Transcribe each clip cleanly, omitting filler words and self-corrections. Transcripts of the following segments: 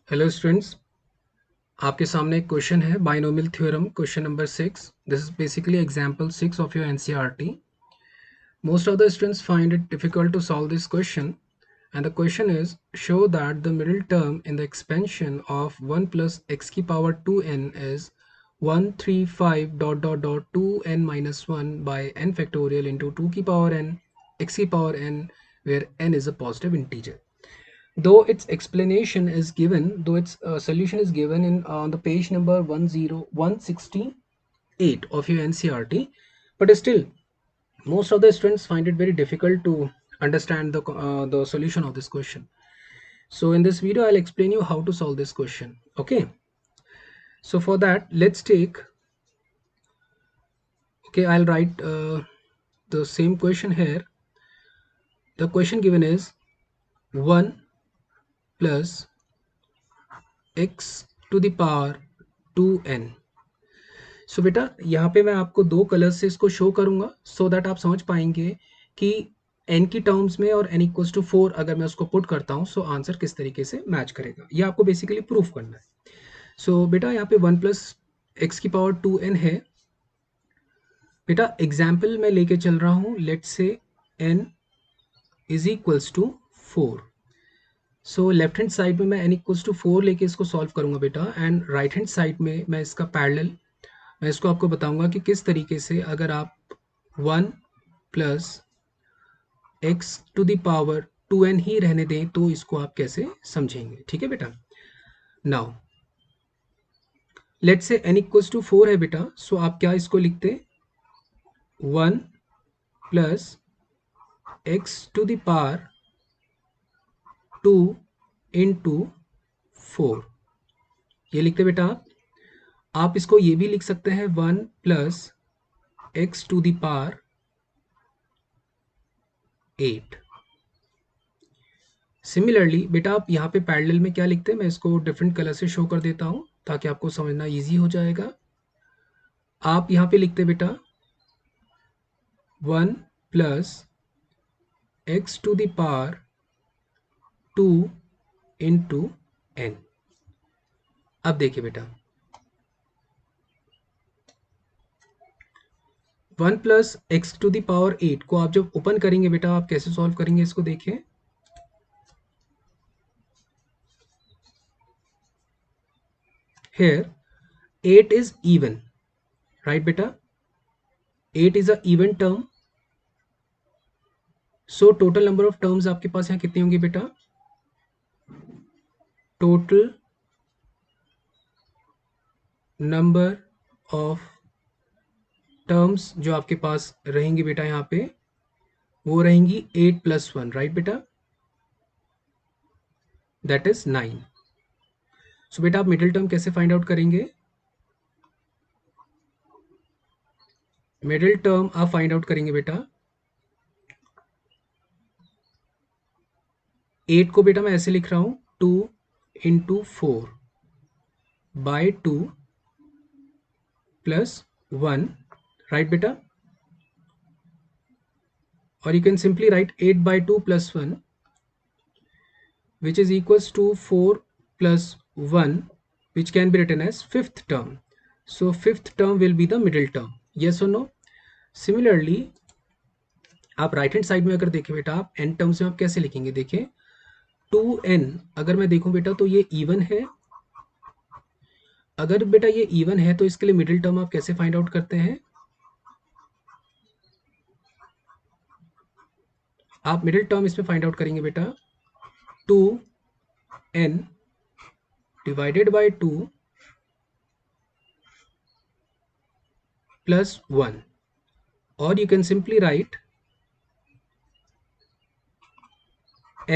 Hello students, आपके सामने एक क्वेश्चन है binomial theorem question number 6. This is basically example 6 of your NCERT. Most of the students find it difficult to solve this question, and the question is, show that the middle term in the expansion of 1 plus x की power 2n is 135 dot dot dot 2n minus 1 by n factorial into 2 की power n x की power n, where n is a positive integer. Though its explanation is given, though its solution is given in on the page number 168 of your NCERT, but still most of the students find it very difficult to understand the solution of this question. So in this video I'll explain you how to solve this question. Okay, so for that let's take, okay, I'll write the same question here. The question given is 1 plus x to the power 2n. सो बेटा यहाँ पे मैं आपको दो colour से इसको show करूंगा so that आप समझ पाएंगे कि n की टर्म्स में और n इक्वल्स टू 4 अगर मैं उसको पुट करता हूँ सो आंसर किस तरीके से मैच करेगा, ये आपको बेसिकली प्रूफ करना है. सो बेटा यहाँ पे 1 प्लस एक्स की पावर 2n है. बेटा एग्जाम्पल मैं लेके चल रहा हूँ, let's say n is equals to 4. So left hand side में मैं n इक्वल्स टू 4 लेके इसको सॉल्व करूंगा बेटा, एंड राइट हैंड साइड में मैं इसका पैरेलल मैं इसको आपको बताऊंगा कि किस तरीके से अगर आप 1 plus x to the power 2n ही रहने दें तो इसको आप कैसे समझेंगे. ठीक है बेटा. Now let's say n equals to 4 है बेटा, सो आप क्या इसको लिखते 1 plus x to the power 2 into 4, ये लिखते बेटा आप इसको ये भी लिख सकते हैं 1 plus x to the power 8. Similarly बेटा आप यहाँ पे पैरेलल में क्या लिखते हैं, मैं इसको डिफरेंट कलर से शो कर देता हूँ ताकि आपको समझना इजी हो जाएगा. आप यहाँ पे लिखते बेटा 1 plus x to the power 2 into n. अब देखिए बेटा 1 plus x to the power 8 को आप जब ओपन करेंगे बेटा आप कैसे सॉल्व करेंगे इसको देखिए. Here 8 is even, right beta? 8 is a even term. So total number of terms आपके पास यहाँ कितनी होंगी बेटा? Total number of terms जो आपके पास रहेंगी बेटा यहाँ पे वो रहेंगी 8 plus 1, right बेटा? That is 9. So बेटा आप मिडिल टर्म कैसे फाइंड आउट करेंगे? मिडिल टर्म आप फाइंड आउट करेंगे बेटा 8 को बेटा मैं ऐसे लिख रहा हूं 2 इंटू 4 बाई 2 प्लस 1, राइट बेटा? और you can simply write 8 by 2 plus 1 which is equals to 4 plus 1, which can be written as fifth term. So fifth term will be the middle term. Yes or no? Similarly आप right hand side में अगर देखें बेटा आप n terms में आप कैसे लिखेंगे, देखिए 2n अगर मैं देखूं बेटा तो ये इवन है. अगर बेटा ये इवन है तो इसके लिए मिडिल टर्म आप कैसे फाइंड आउट करते हैं? आप मिडिल टर्म इसमें फाइंड आउट करेंगे बेटा 2n divided by 2 plus 1, or you can simply write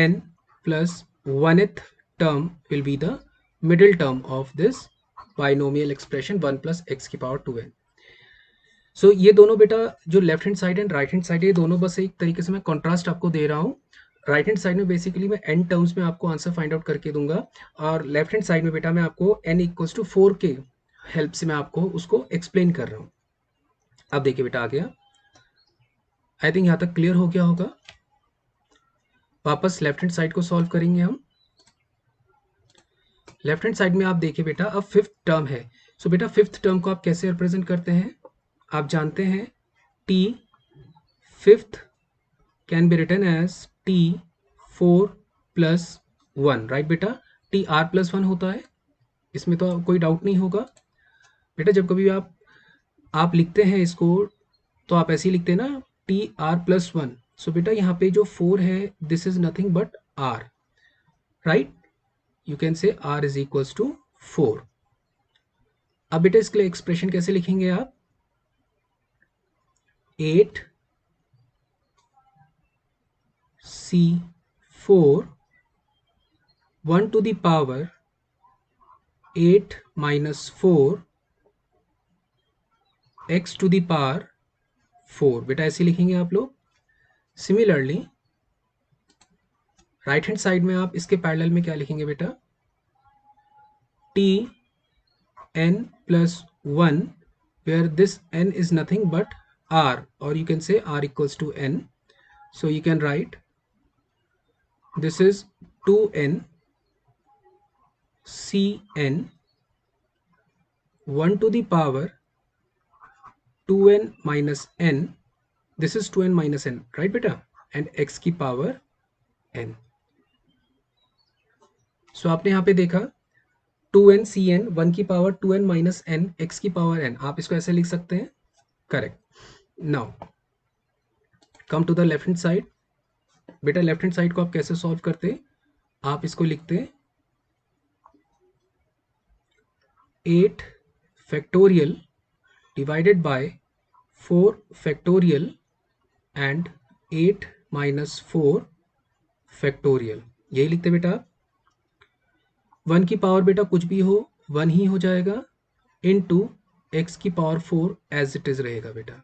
n plus 1th term will be the middle term of this binomial expression 1 plus x की पावर 2n. सो ये दोनों बेटा जो left hand side and right hand side ये दोनों बस एक तरीके से मैं कॉन्ट्रास्ट आपको दे रहा हूँ. राइट हैंड साइड में बेसिकली मैं n टर्म्स में आपको आंसर फाइंड आउट करके दूंगा और लेफ्ट हैंड साइड में बेटा मैं आपको n इक्वल्स टू 4 के हेल्प से मैं आपको उसको एक्सप्लेन कर रहा हूँ. अब देखिए बेटा आ गया, आई थिंक यहाँ तक क्लियर हो गया होगा. वापस लेफ्ट हैंड साइड को सॉल्व करेंगे हम. लेफ्ट हैंड साइड में आप देखिए बेटा, अब फिफ्थ टर्म है। सो बेटा फिफ्थ टर्म को आप कैसे रिप्रेजेंट करते हैं? आप जानते हैं T fifth can be written as T 4 plus 1, right बेटा? टी आर प्लस 1 होता है, इसमें तो कोई डाउट नहीं होगा बेटा। जब कभी आप लिखते हैं इसको तो आप ऐसे ही लिखते हैं ना, टी आर प्लस 1। सो बेटा यहाँ पे जो 4 है, this is nothing but r, right? You can say r is equals to 4। अब बेटा इसके लिए एक्सप्रेशन कैसे लिखेंगे आप? 8 C4 1 to the power 8 minus 4 x to the power 4, बेटा ऐसे लिखेंगे आप लोग। सिमिलरली राइट हैंड साइड में आप इसके पैरेलल में क्या लिखेंगे बेटा? t n plus 1 where this n is nothing but r, or you can say r equals to n. So you can write this is 2n cn 1 to the power 2n minus n, this is 2n minus n, right beta? And x की power n. So आपने यहाँ पे देखा 2n cn 1 की पावर 2n minus n x की power n, आप इसको ऐसे लिख सकते हैं, correct. Now come to the left hand side. बेटा लेफ्ट हैंड साइड को आप कैसे सॉल्व करते? आप इसको लिखते 8 factorial divided by 4 factorial and 8 minus 4 factorial, यही लिखते बेटा आप। 1 की पावर बेटा कुछ भी हो 1 ही हो जाएगा, इनटू x की पावर 4 एज इट इज रहेगा बेटा।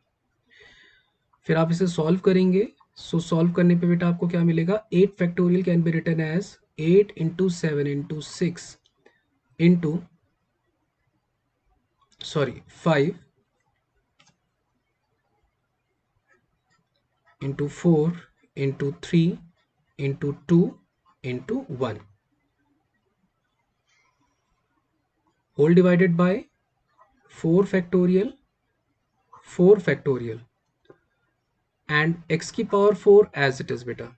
फिर आप इसे सॉल्व करेंगे। सो सॉल्व करने पे बेटा आपको क्या मिलेगा? 8 factorial can be written as 8 into 7 into 6 into 5 into 4 into 3 into 2 into 1 whole divided by 4 factorial and x की power 4 as it is बेटा।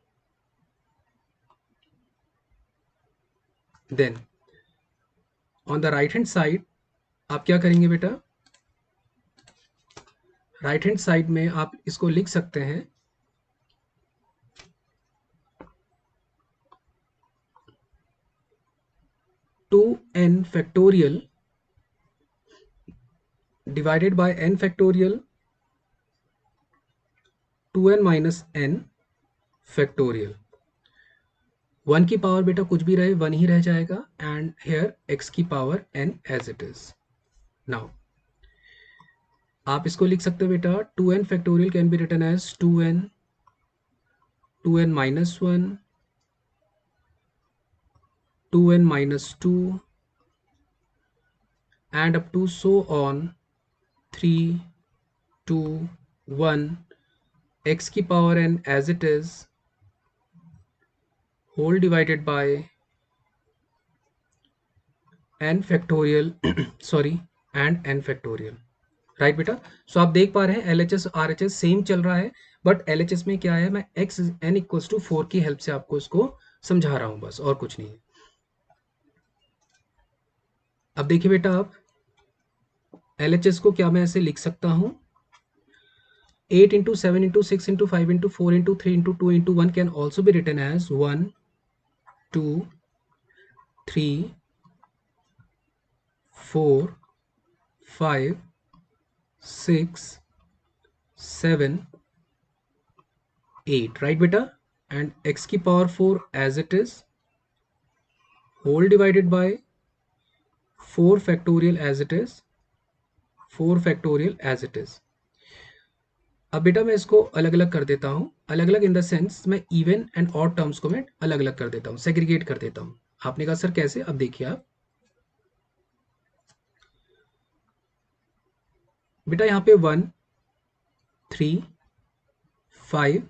Then on the right hand side आप क्या करेंगे बेटा? राइट हैंड साइड में आप इसको लिख सकते हैं 2n factorial divided by n factorial 2n minus n factorial। 1 की पावर बेटा कुछ भी रहे 1 ही रह जाएगा, एंड हेयर x की power n as it is. Now आप इसको लिख सकते हो बेटा 2n factorial can be written as 2n minus 1 2n minus 2 and up to so on 3 2 1 x की power n as it is whole divided by n factorial and n factorial, right बेटा? So आप देख पा रहे हैं LHS RHS same चल रहा है, बट LHS में क्या है, मैं x n इक्वल्स टू 4 की हेल्प से आपको इसको समझा रहा हूं, बस और कुछ नहीं है। अब देखिए बेटा, आप LHS को क्या मैं ऐसे लिख सकता हूं? 8 into 7 into 6 into 5 into 4 into 3 into 2 into 1 can also be written as 1 2 3 4 5 6 7 8, right बेटा? एंड x की power 4 as it is whole divided by 4 factorial as it is 4 factorial as it is. अब बेटा मैं इसको अलग अलग कर देता हूं, अलग अलग इन द सेंस मैं इवन एंड ऑड टर्म्स को मैं अलग अलग कर देता हूं, सेग्रीगेट कर देता हूं। आपने कहा सर कैसे? अब देखिए आप बेटा, यहाँ पे 1 3 5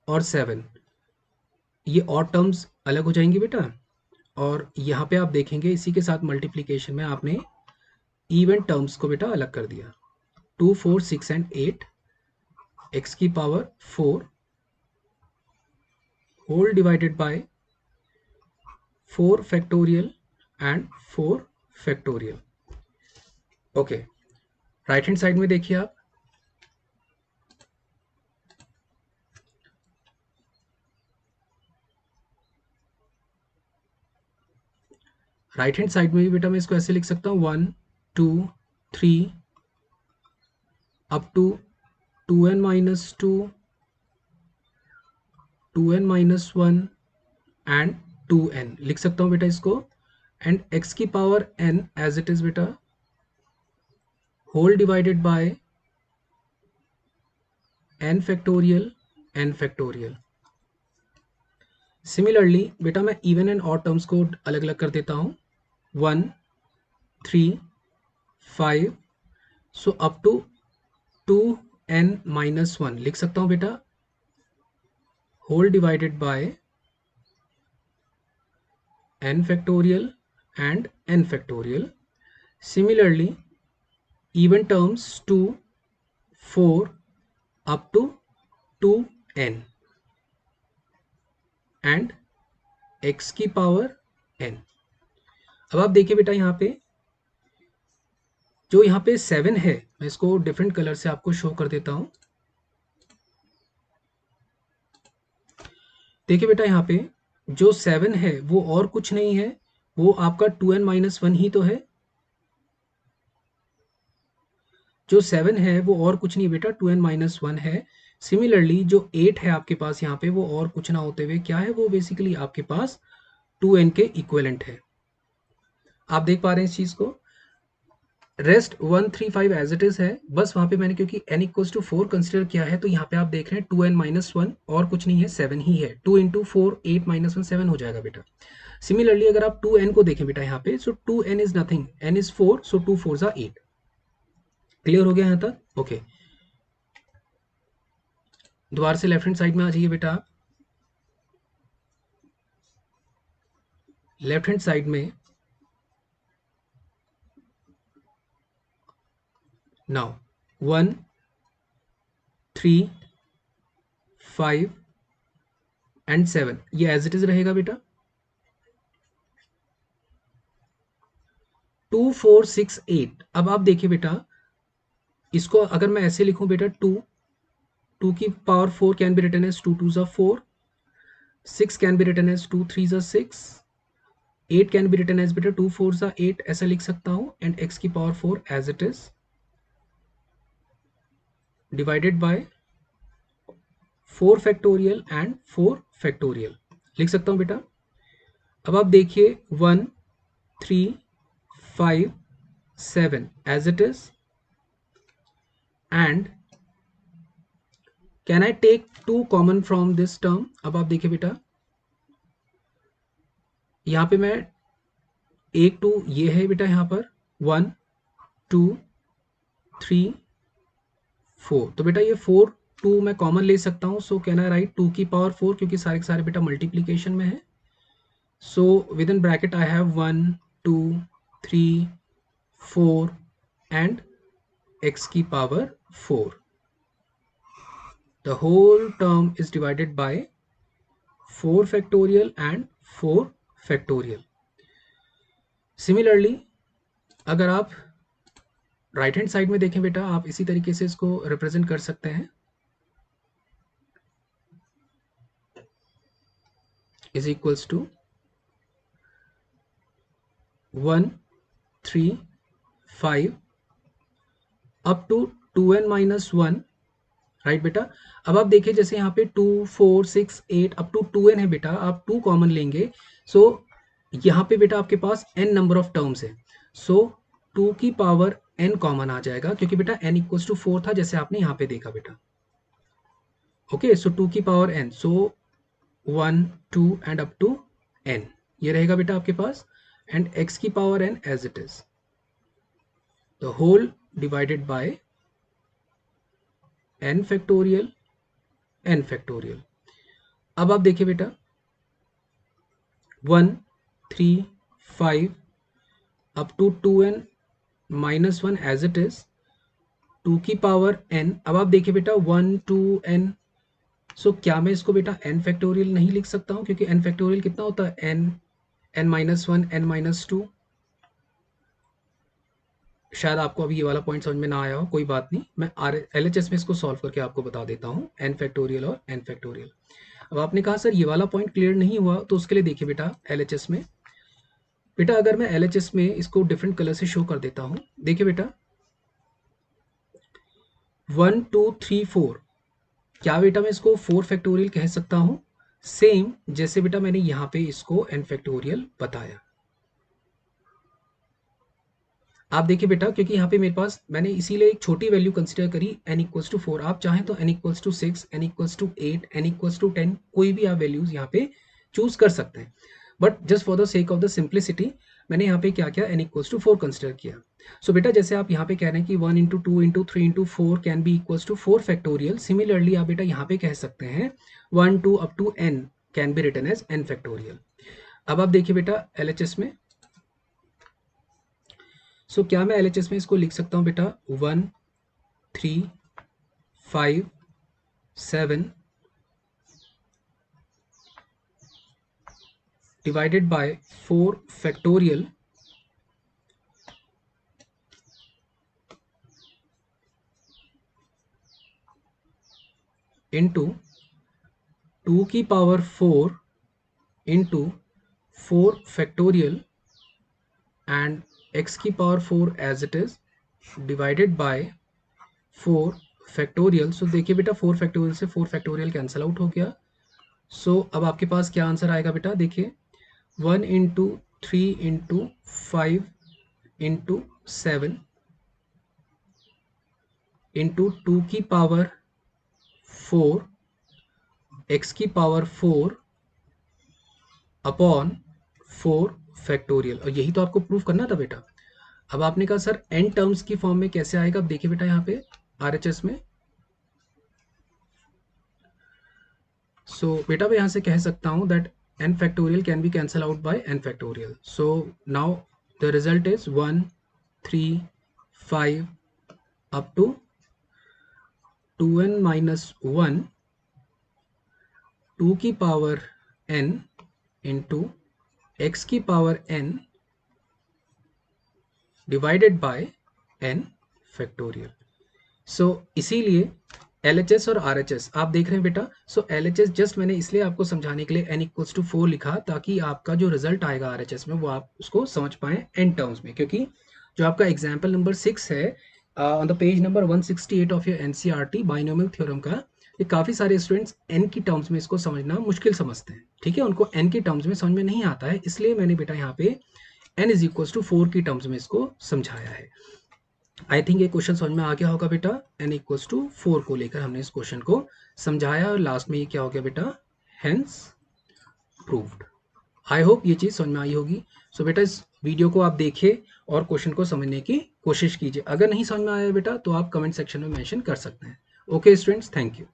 और 7 ये ऑड टर्म्स अलग हो जाएंगे बेटा, और यहाँ पे आप देखेंगे इसी के साथ मल्टीप्लीकेशन में आपने इवन टर्म्स को बेटा अलग कर दिया। 2, 4, 6 एंड 8 एक्स की power 4 whole divided by 4 factorial and 4 factorial. Okay, right hand side में देखिए आप, राइट हैंड साइड में भी बेटा मैं इसको ऐसे लिख सकता हूँ 1, 2, 3 up to 2n-2, 2n-1 and 2n लिख सकता हूँ बेटा इसको, एंड x की power n as it is बेटा whole divided by n factorial. Similarly बेटा मैं इवन एंड ऑड टर्म्स को अलग अलग कर देता हूँ 1, 3, 5 सो अप टू 2n-1 लिख सकता हूँ बेटा whole divided by n factorial and n factorial. Similarly, even terms 2, 4 up to 2n and x की पावर n। अब आप देखिए बेटा यहाँ पे जो यहाँ पे 7 है, मैं इसको डिफरेंट कलर से आपको शो कर देता हूँ। देखिए बेटा यहाँ पे जो 7 है वो और कुछ नहीं है, वो आपका 2n-1 ही तो है। जो 7 है वो और कुछ नहीं बेटा 2n-1 है। सिमिलरली जो 8 है आपके पास यहाँ पे वो और कुछ ना होते हुए क्या है, वो बेसिकली आपके पास 2n के इक्विवेलेंट है। आप देख पा रहे हैं इस चीज को। रेस्ट 1, 3, 5 एज इट इज है, बस वहां पे मैंने क्योंकि n इक्वल्स टू 4 कंसिडर किया है तो यहाँ पे आप देख रहे हैं 2n-1 और कुछ नहीं है, 7 ही है। 2 इंटू 4 8-1 7 हो जाएगा बेटा। सिमिलरली अगर आप 2n को देखें बेटा यहाँ पे, सो 2n is nothing, n is 4 so 2 4 8। Clear हो गया यहाँ तक? ओके, दोबारा से लेफ्ट हैंड साइड में आ जाइए बेटा। लेफ्ट हैंड साइड में नाउ 1, 3, 5 एंड 7 ये एज इट इज रहेगा बेटा। 2, 4, 6, 8। अब आप देखिए बेटा इसको अगर मैं ऐसे लिखूं बेटा 2 की power 4 can be written as 2 2s are 4, 6 can be written as 2 3s are 6, 8 can be written as बेटा 2 4s are 8 ऐसा लिख सकता हूं, एंड x की power 4 as it is divided by 4 factorial and 4 factorial लिख सकता हूं बेटा। अब आप देखिए 1, 3, 5, 7 as it is, and can I take 2 common from this term. अब आप देखिए बेटा यहां पे मैं 1 2 ये है बेटा, यहां पर 1 2 3 4, तो बेटा ये 4 2 मैं कॉमन ले सकता हूं। सो कैन आई राइट 2 की पावर 4 क्योंकि सारे के सारे बेटा मल्टीप्लीकेशन में है। So with in bracket I have 1 2 3 4 and x की power 4। The whole term is divided by 4 factorial and 4 factorial. Similarly, अगर आप राइट हैंड साइड में देखें बेटा, आप इसी तरीके से इसको रिप्रेजेंट कर सकते हैं, is equals to 1, 3, 5 up to 2n-1, right बेटा। अब आप देखिए जैसे यहाँ पे 2 4 6 8 अप टू 2n है बेटा, आप 2 कॉमन लेंगे, सो यहाँ पे बेटा आपके पास n नंबर ऑफ टर्म्स है, सो 2 की पावर n कॉमन आ जाएगा क्योंकि बेटा n इक्वल्स टू 4 था जैसे आपने यहाँ पे देखा बेटा। ओके, सो 2 की power n, so 1 2 and up to n ये रहेगा बेटा आपके पास, एंड x की power n as it is the whole divided by n factorial n factorial. अब आप देखिए बेटा 1 3 5 up to 2n minus 1 as it is 2 की पावर n। अब आप देखिए बेटा 1 2 n, सो क्या मैं इसको बेटा n फैक्टोरियल नहीं लिख सकता हूँ, क्योंकि n फैक्टोरियल कितना होता है n, n minus 1 n minus 2। शायद आपको अभी ये वाला पॉइंट समझ में ना आया हो, कोई बात नहीं, मैं LHS में इसको सॉल्व करके आपको बता देता हूँ, n फैक्टोरियल और n फैक्टोरियल। अब आपने कहा सर ये वाला पॉइंट क्लियर नहीं हुआ, तो उसके लिए देखिए बेटा LHS में, बेटा अगर मैं LHS में इसको डिफरेंट कलर से शो कर देता हूँ, देखिए बेटा 1 2 3 4, क्या बेटा मैं इसको 4 फैक्टोरियल कह सकता हूँ, सेम जैसे बेटा मैंने यहाँ पे इसको n फैक्टोरियल बताया। आप देखिए बेटा, क्योंकि यहाँ पे मेरे पास मैंने इसीलिए एक छोटी वैल्यू कंसिडर करी n इक्वल्स टू 4, आप चाहें तो n equals to 6, n equals to 8, n equals to 10, कोई भी आप वैल्यूज यहाँ पे चूज कर सकते हैं, but just for the sake of the simplicity मैंने यहाँ पे क्या किया, n इक्वल्स टू 4 कंसिडर किया। सो बेटा जैसे आप यहाँ पे कह रहे हैं कि 1 into 2 into 3 into 4 can be equals to 4 factorial, similarly आप बेटा यहाँ पे कह सकते हैं 1 2 up to n can be written as n factorial. अब आप देखिए बेटा LHS में, सो क्या मैं LHS में इसको लिख सकता हूँ बेटा 1 3 5 7 डिवाइडेड बाय 4 फैक्टोरियल इंटू 2 की power 4 into 4 factorial and x की power 4 as it is divided by 4 factorial. So देखिए बेटा 4 फैक्टोरियल से 4 फैक्टोरियल कैंसिल आउट हो गया। सो अब आपके पास क्या आंसर आएगा बेटा, देखिए 1 इंटू 3 इंटू 5 इंटू 7 इंटू 2 की पावर 4 x की पावर 4 अपॉन 4 फैक्टोरियल, और यही तो आपको प्रूफ करना था बेटा। अब आपने कहा सर n टर्म्स की फॉर्म में कैसे आएगा, अब देखिए बेटा यहाँ पे RHS में, सो बेटा मैं यहाँ से कह सकता हूँ that n factorial can be cancel out by n factorial. So now the result is 1 3 5 up to 2n minus 1 2 की पावर n इंटू x की power n divided by n factorial. So इसीलिए LHS और RHS आप देख रहे हैं बेटा, सो LHS just मैंने इसलिए आपको समझाने के लिए n इक्वल्स टू 4 लिखा, ताकि आपका जो रिजल्ट आएगा RHS में वो आप उसको समझ पाए n टर्म्स में, क्योंकि जो आपका एग्जाम्पल नंबर 6 है on the page number 168 of your NCERT binomial theorem का, ये काफ़ी सारे स्टूडेंट्स n की टर्म्स में इसको समझना मुश्किल समझते हैं, ठीक है, उनको n की टर्म्स में समझ में नहीं आता है, इसलिए मैंने बेटा यहाँ पे n इज इक्वल्स टू 4 की टर्म्स में इसको समझाया है। आई थिंक ये क्वेश्चन समझ में आ गया होगा बेटा, n इक्वल्स टू 4 को लेकर हमने इस क्वेश्चन को समझाया, और लास्ट में ये क्या हो गया बेटा, हेंस प्रूव्ड। आई होप ये चीज़ समझ में आई होगी। सो बेटा इस वीडियो को आप देखिए और क्वेश्चन को समझने की कोशिश कीजिए, अगर नहीं समझ में आया बेटा तो आप कमेंट सेक्शन में मेंशन कर सकते हैं। Okay students, thank you.